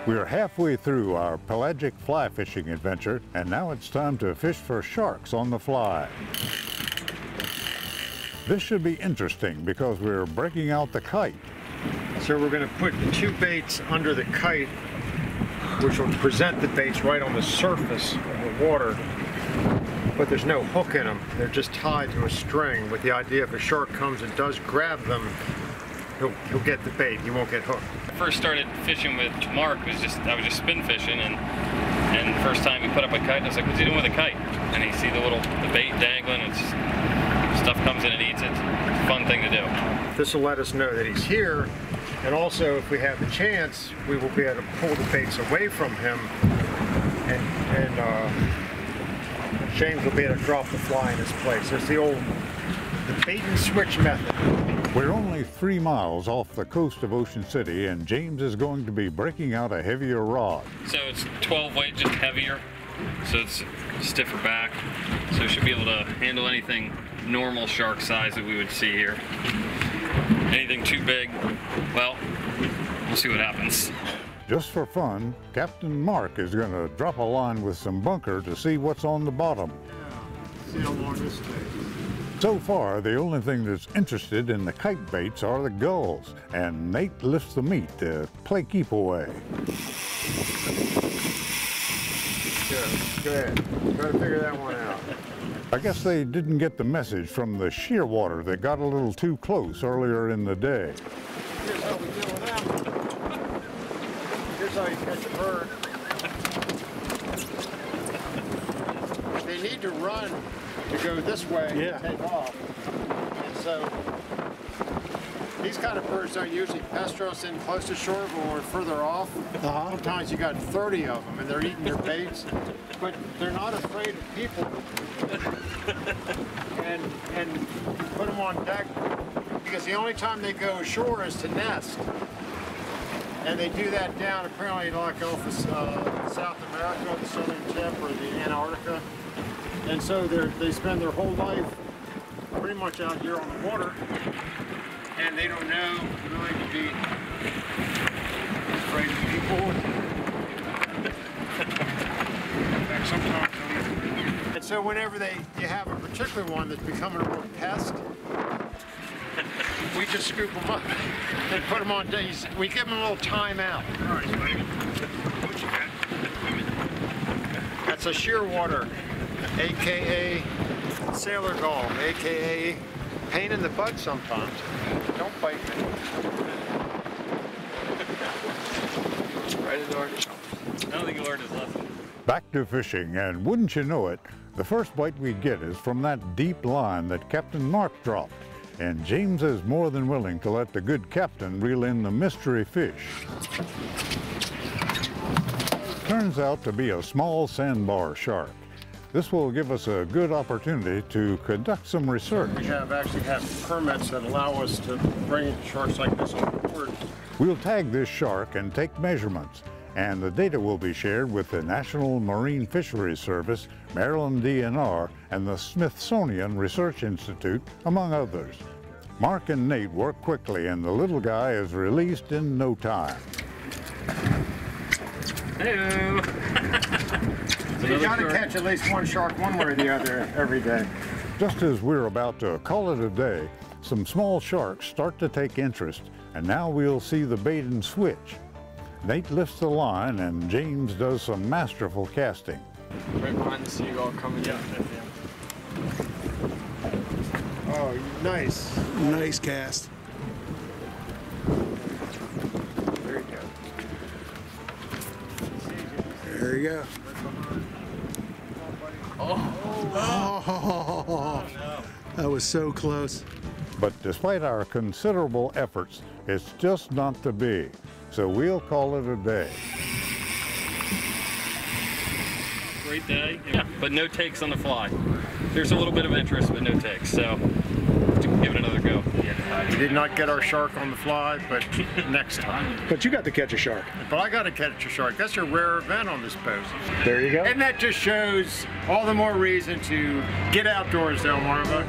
We're halfway through our pelagic fly fishing adventure, and now it's time to fish for sharks on the fly. This should be interesting because we're breaking out the kite. So we're going to put the two baits under the kite, which will present the baits right on the surface of the water, but there's no hook in them. They're just tied to a string with the idea if a shark comes and does grab them, he'll get the bait, he won't get hooked. I first started fishing with Mark, I was just spin fishing, and the first time he put up a kite, I was like, what's he doing with a kite? And you see the bait dangling, and stuff comes in and eats it. It's a fun thing to do. This will let us know that he's here, and also if we have the chance, we will be able to pull the baits away from him, and James will be able to drop the fly in his place. It's the bait and switch method. We're only 3 miles off the coast of Ocean City, and James is going to be breaking out a heavier rod. So it's 12 weight, just heavier, so it's stiffer back, so it should be able to handle anything normal shark size that we would see here. Anything too big, well, we'll see what happens. Just for fun, Captain Mark is going to drop a line with some bunker to see what's on the bottom. Yeah, see how long this stays. So far, the only thing that's interested in the kite baits are the gulls, and Nate lifts the meat to play keep away. Go ahead. Try to figure that one out. I guess they didn't get the message from the shearwater that got a little too close earlier in the day. Here's how we deal with them. Here's how you catch a bird. They need to run to go this way and take off. And so these kind of birds don't usually pester us in close to shore, but when we're further off, sometimes you got 30 of them and they're eating your baits, but they're not afraid of people. and put them on deck because the only time they go ashore is to nest. And they do that down apparently like off of South America, the southern tip, or the Antarctica. And so they spend their whole life pretty much out here on the water, and they don't know really to be afraid of people. In fact, sometimes. And so whenever you have a particular one that's becoming a real pest, we just scoop them up and put them on days. We give them a little time out. All right, buddy. What you got? That's a shearwater, AKA sailor gull, AKA pain in the butt sometimes. Don't bite me. Right in the orange. I don't think he learned his lesson. Back to fishing, and wouldn't you know it, the first bite we get is from that deep line that Captain Mark dropped. And James is more than willing to let the good captain reel in the mystery fish. Turns out to be a small sandbar shark. This will give us a good opportunity to conduct some research. We actually have permits that allow us to bring sharks like this on board. We'll tag this shark and take measurements, and the data will be shared with the National Marine Fisheries Service, Maryland DNR, and the Smithsonian Research Institute, among others. Mark and Nate work quickly, and the little guy is released in no time. Hello. You gotta catch at least one shark one way or the other every day. Just as we're about to call it a day, some small sharks start to take interest, and now we'll see the bait and switch. Nate lifts the line, and James does some masterful casting. Right behind the seagull coming down. Oh, nice. Nice cast. There you go. There you go. Oh, that was so close. But despite our considerable efforts, it's just not to be. So we'll call it a day. Great day, yeah, but no takes on the fly. There's a little bit of interest, but no takes, so give it another go. We did not get our shark on the fly, but next time. But you got to catch a shark. But I got to catch a shark. That's a rare event on this boat. There you go. And that just shows all the more reason to get outdoors, Delmarva.